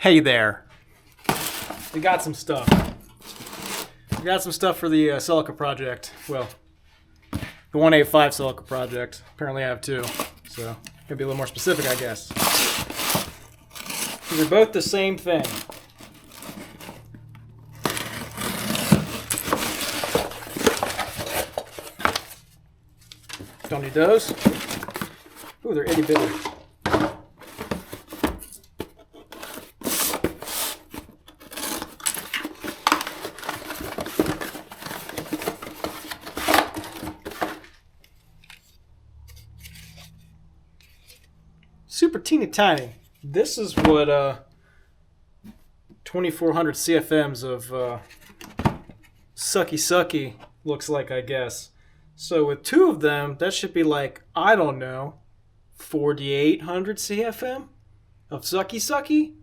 Hey there. We got some stuff. We got some stuff for the Celica project. Well, the 185 Celica project. Apparently I have two. So, gonna be a little more specific, I guess. They're both the same thing. Don't need those. Ooh, they're itty bitty. Super teeny tiny. This is what 2400 CFMs of sucky looks like, I guess. So with two of them, that should be like, I don't know, 4800 CFM of sucky?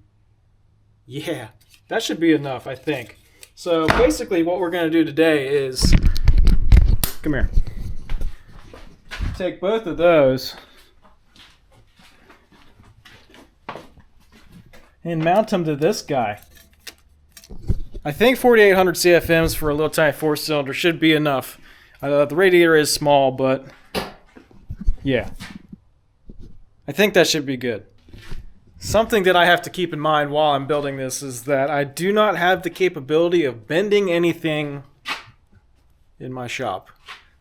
Yeah, that should be enough, I think. So basically what we're going to do today is, come here, take both of those and mount them to this guy. I think 4800 CFMs for a little tiny four-cylinder should be enough. The radiator is small, but yeah. I think that should be good. Something that I have to keep in mind while I'm building this is that I do not have the capability of bending anything in my shop.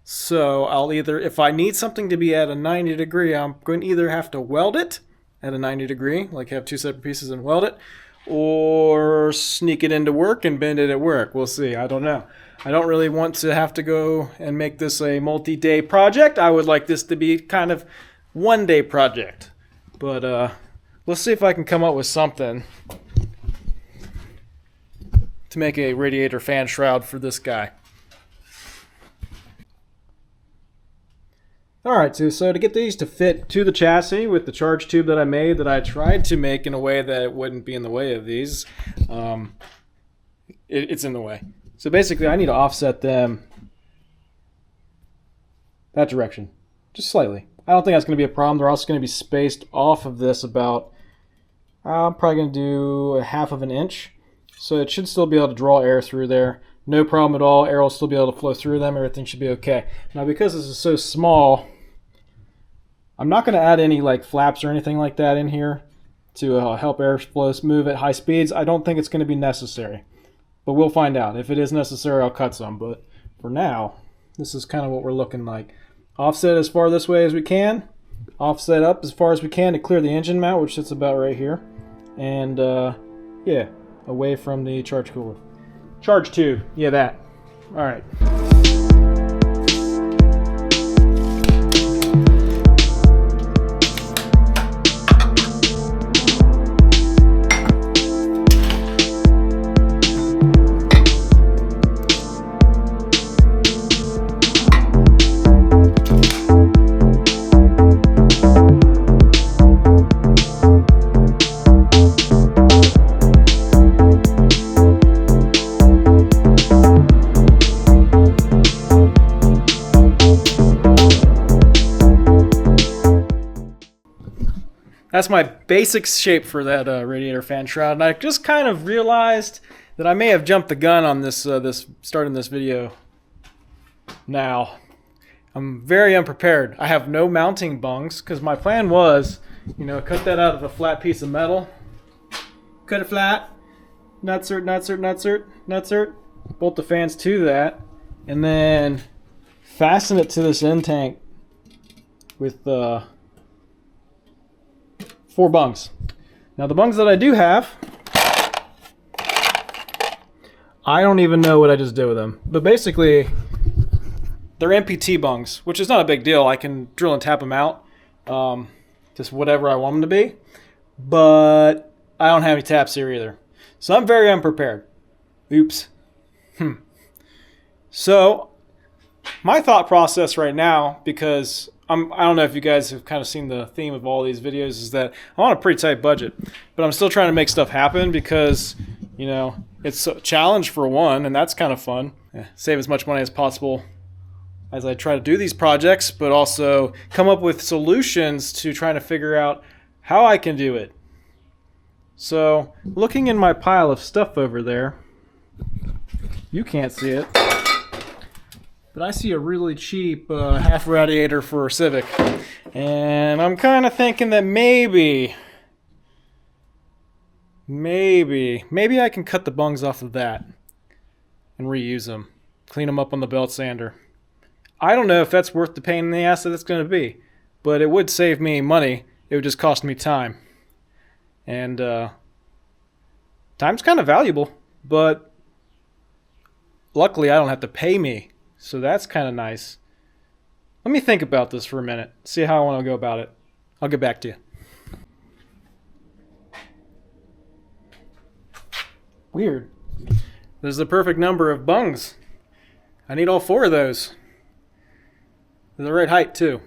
So I'll either, if I need something to be at a 90 degree, I'm going to either have to weld it at a 90 degree, like have two separate pieces and weld it, or sneak it into work and bend it at work. We'll see. I don't know. I don't really want to have to go and make this a multi-day project. I would like this to be kind of one-day project. But let's see if I can come up with something to make a radiator fan shroud for this guy. Alright, so to get these to fit to the chassis with the charge tube that I made, that I tried to make in a way that it wouldn't be in the way of these, it's in the way. So basically I need to offset them that direction, just slightly. I don't think that's going to be a problem. They're also going to be spaced off of this about, I'm probably going to do a half of an inch. So it should still be able to draw air through there. No problem at all. Air will still be able to flow through them. Everything should be okay. Now because this is so small, I'm not going to add any like flaps or anything like that in here to help airflow move at high speeds. I don't think it's going to be necessary. But we'll find out. If it is necessary, I'll cut some. But for now, this is kind of what we're looking like. Offset as far this way as we can. Offset up as far as we can to clear the engine mount, which sits about right here. And yeah, away from the charge cooler. Charge tube. Yeah, that. All right. That's my basic shape for that radiator fan shroud, and I just kind of realized that I may have jumped the gun on this starting this video. Now, I'm very unprepared. I have no mounting bungs because my plan was, you know, cut that out of a flat piece of metal, cut it flat, nutsert, bolt the fans to that, and then fasten it to this end tank with 4 bungs. Now the bungs that I do have, I don't even know what I just did with them. But basically, they're MPT bungs, which is not a big deal. I can drill and tap them out, just whatever I want them to be. But I don't have any taps here either. So I'm very unprepared. Oops. So my thought process right now, because I don't know if you guys have kind of seen the theme of all these videos, is that I'm on a pretty tight budget, but I'm still trying to make stuff happen because, you know, it's a challenge for one, and that's kind of fun. Save as much money as possible as I try to do these projects, but also come up with solutions to trying to figure out how I can do it. So, looking in my pile of stuff over there, you can't see it, but I see a really cheap half radiator for a Civic. And I'm kind of thinking that maybe I can cut the bungs off of that and reuse them. Clean them up on the belt sander. I don't know if that's worth the pain in the ass that it's going to be, but it would save me money. It would just cost me time. And time's kind of valuable, but luckily I don't have to pay me, so that's kind of nice. Let me think about this for a minute, see how I want to go about it. I'll get back to you. Weird. There's the perfect number of bungs. I need all 4 of those. They're the right height, too.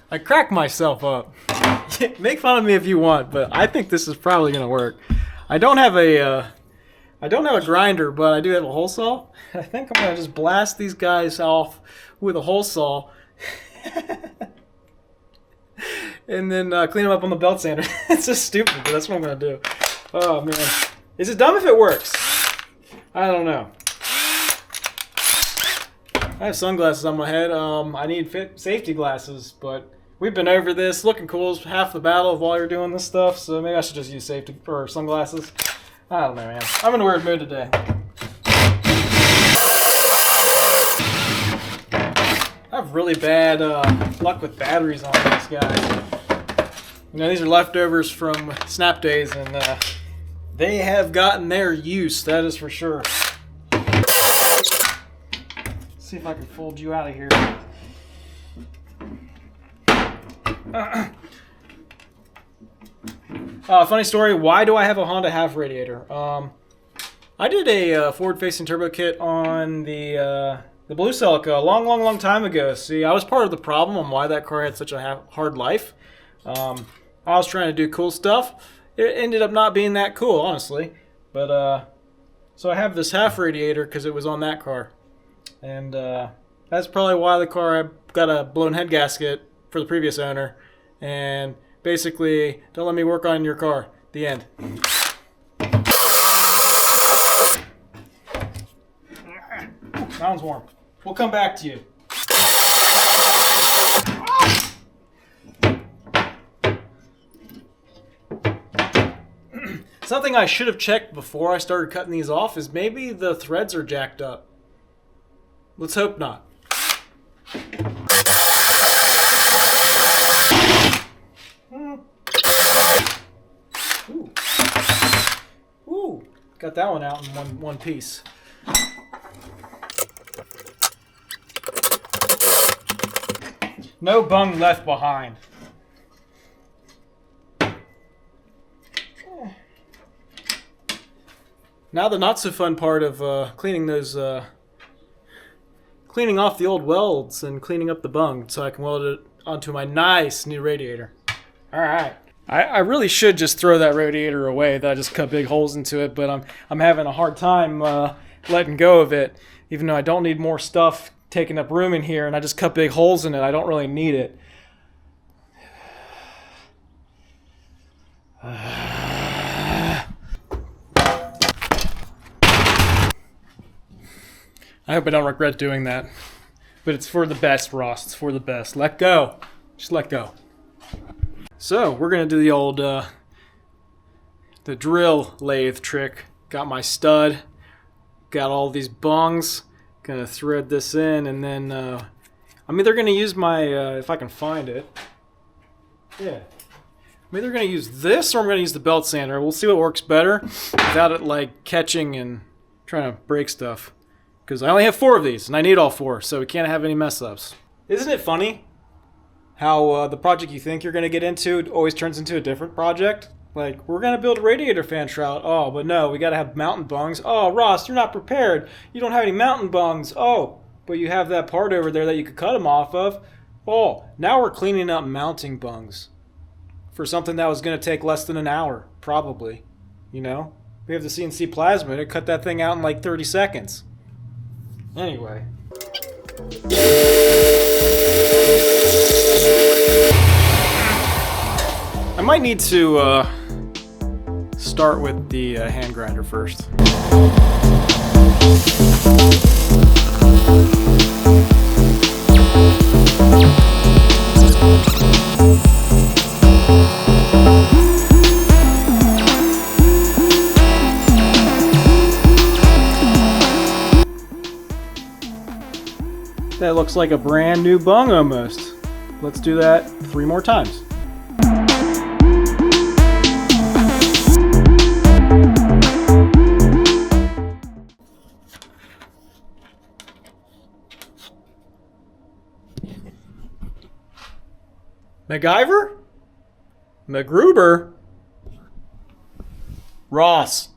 I cracked myself up. Make fun of me if you want, but I think this is probably going to work. I don't have a grinder, but I do have a hole saw. I think I'm going to just blast these guys off with a hole saw. And then clean them up on the belt sander. It's just stupid, but that's what I'm going to do. Oh, man. Is it dumb if it works? I don't know. I have sunglasses on my head. I need safety glasses, but we've been over this. Looking cool is half the battle while you're doing this stuff, so maybe I should just use safety or sunglasses. I don't know, man. I'm in a weird mood today. I have really bad luck with batteries on these guys. You know, these are leftovers from Snap Days, and they have gotten their use, that is for sure. See if I can fold you out of here. Funny story, why do I have a Honda half radiator? I did a forward-facing turbo kit on the blue Celica a long time ago. See, I was part of the problem on why that car had such a hard life. I was trying to do cool stuff. It ended up not being that cool, honestly. But so I have this half radiator because it was on that car. And that's probably why the car got a blown head gasket for the previous owner. And basically, don't let me work on your car. The end. That one's warm. We'll come back to you. Something I should have checked before I started cutting these off is maybe the threads are jacked up. Let's hope not. Ooh. Ooh. Got that one out in one piece. No bung left behind. Now the not so fun part of cleaning those, cleaning off the old welds and cleaning up the bung so I can weld it onto my nice new radiator. All right. I really should just throw that radiator away that I just cut big holes into it, but I'm having a hard time letting go of it, even though I don't need more stuff taking up room in here, and I just cut big holes in it. I don't really need it. I hope I don't regret doing that. But it's for the best, Ross. It's for the best. Let go. Just let go. So, we're going to do the old the drill lathe trick. Got my stud. Got all these bungs. Going to thread this in, and then I'm either going to use my, if I can find it. Yeah. I'm either going to use this or I'm going to use the belt sander. We'll see what works better without it like catching and trying to break stuff. Because I only have 4 of these, and I need all 4, so we can't have any mess-ups. Isn't it funny how the project you think you're going to get into always turns into a different project? Like, we're going to build a radiator fan shroud. Oh, but no, we got to have mountain bungs. Oh, Ross, you're not prepared. You don't have any mountain bungs. Oh, but you have that part over there that you could cut them off of. Oh, now we're cleaning up mounting bungs for something that was going to take less than an hour, probably. You know? We have the CNC plasma to cut that thing out in like 30 seconds. Anyway. might need to start with the hand grinder first. That looks like a brand new bung almost. Let's do that 3 more times. MacGyver? MacGruber? Ross.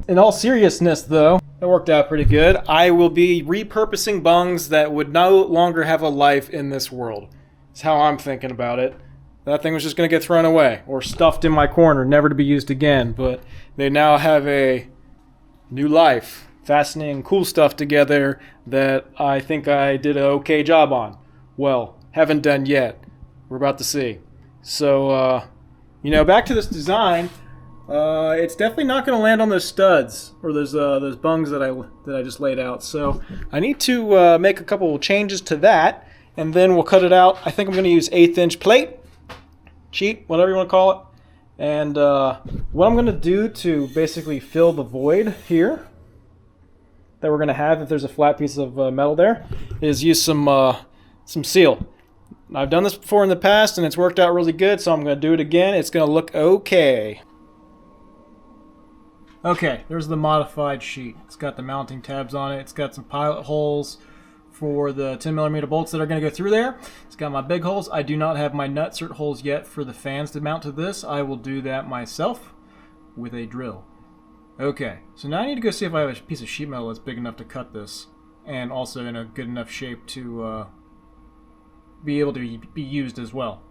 In all seriousness though, that worked out pretty good. I will be repurposing bungs that would no longer have a life in this world. That's how I'm thinking about it. That thing was just going to get thrown away or stuffed in my corner, never to be used again. But they now have a new life. Fastening cool stuff together that I think I did an okay job on. Well, haven't done yet. We're about to see. So, back to this design. It's definitely not going to land on those studs or those bungs that I just laid out. So I need to make a couple of changes to that, and then we'll cut it out. I think I'm going to use 1/8 inch plate, sheet, whatever you want to call it. And what I'm going to do to basically fill the void here that we're going to have if there's a flat piece of metal there is use some seal. I've done this before in the past and it's worked out really good, so I'm going to do it again. It's going to look okay. Okay, there's the modified sheet. It's got the mounting tabs on it. It's got some pilot holes for the 10mm bolts that are going to go through there. It's got my big holes. I do not have my nutsert holes yet for the fans to mount to this. I will do that myself with a drill. Okay, so now I need to go see if I have a piece of sheet metal that's big enough to cut this and also in a good enough shape to be able to be used as well.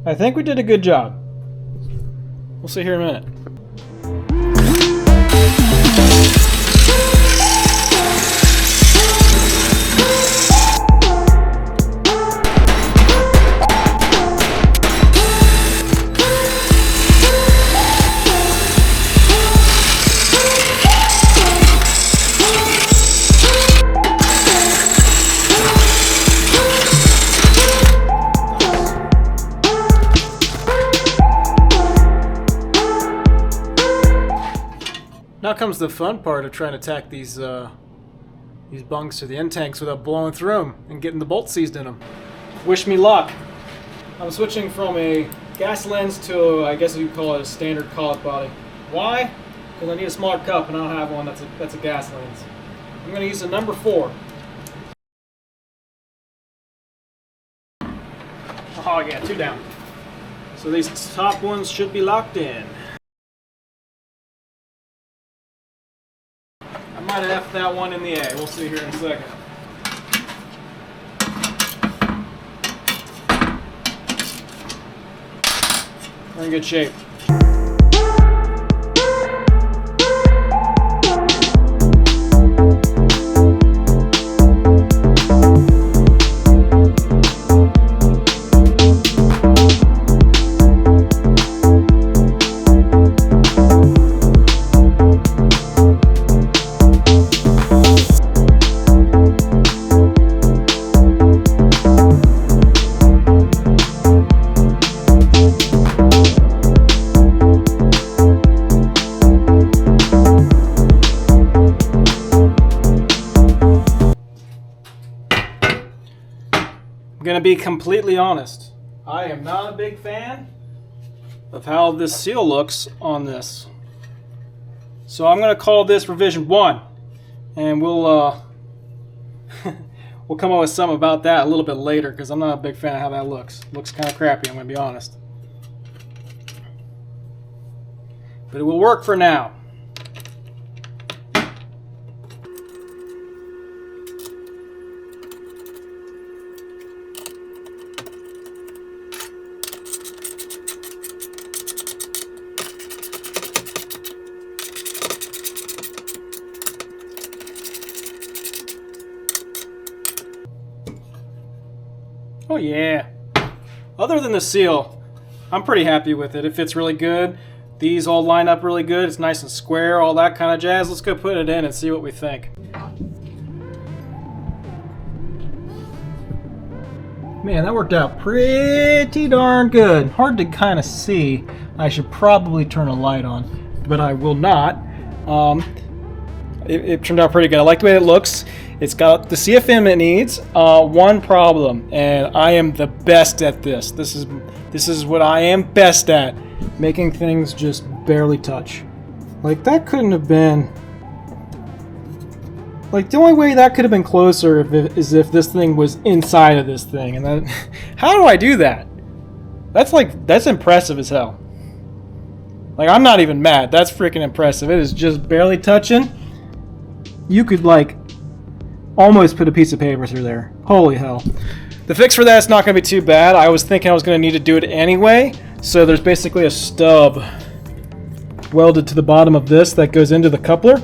I think we did a good job. We'll see here in a minute. Now comes the fun part of trying to tack these bungs to the end tanks without blowing through them and getting the bolts seized in them. Wish me luck. I'm switching from a gas lens to, I guess you could call it a standard collet body. Why? Because I need a smaller cup and I don't have one that's a gas lens. I'm going to use a number 4. Oh yeah, 2 down. So these top ones should be locked in. I might have that one in the A. We'll see here in a second. We're in good shape. I'm gonna be completely honest. I am not a big fan of how this seal looks on this. So I'm gonna call this revision 1, and we'll we'll come up with something about that a little bit later because I'm not a big fan of how that looks. Looks kind of crappy, I'm gonna be honest. But it will work for now. Oh yeah. Other than the seal, I'm pretty happy with it. It fits really good. These all line up really good. It's nice and square, all that kind of jazz. Let's go put it in and see what we think. Man, that worked out pretty darn good. Hard to kind of see. I should probably turn a light on, but I will not. It turned out pretty good. I like the way it looks. It's got the CFM it needs. One problem, and I am the best at this. This is what I am best at. Making things just barely touch. Like, that couldn't have been... Like, the only way that could have been closer is if this thing was inside of this thing. And then, how do I do that? That's impressive as hell. Like, I'm not even mad. That's freaking impressive. It is just barely touching. You could, like, almost put a piece of paper through there. Holy hell. The fix for that's not going to be too bad. I was thinking I was going to need to do it anyway. So there's basically a stub welded to the bottom of this that goes into the coupler.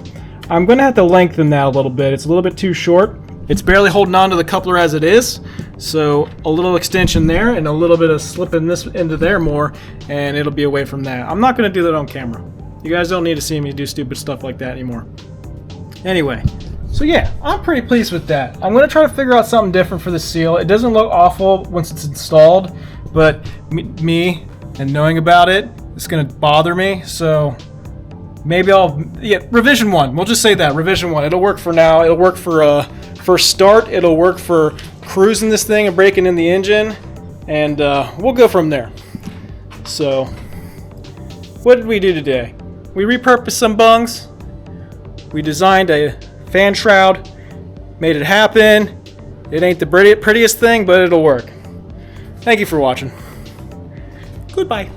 I'm going to have to lengthen that a little bit. It's a little bit too short. It's barely holding on to the coupler as it is. So a little extension there and a little bit of slipping this into there more, and it'll be away from that. I'm not going to do that on camera. You guys don't need to see me do stupid stuff like that anymore. Anyway, so yeah, I'm pretty pleased with that. I'm going to try to figure out something different for the seal. It doesn't look awful once it's installed, but me and knowing about it, it's going to bother me. So maybe revision 1. We'll just say that, revision 1. It'll work for now. It'll work for start. It'll work for cruising this thing and breaking in the engine, and we'll go from there. So, what did we do today? We repurposed some bungs. We designed a fan shroud, made it happen. It ain't the prettiest thing, but it'll work. Thank you for watching. Goodbye.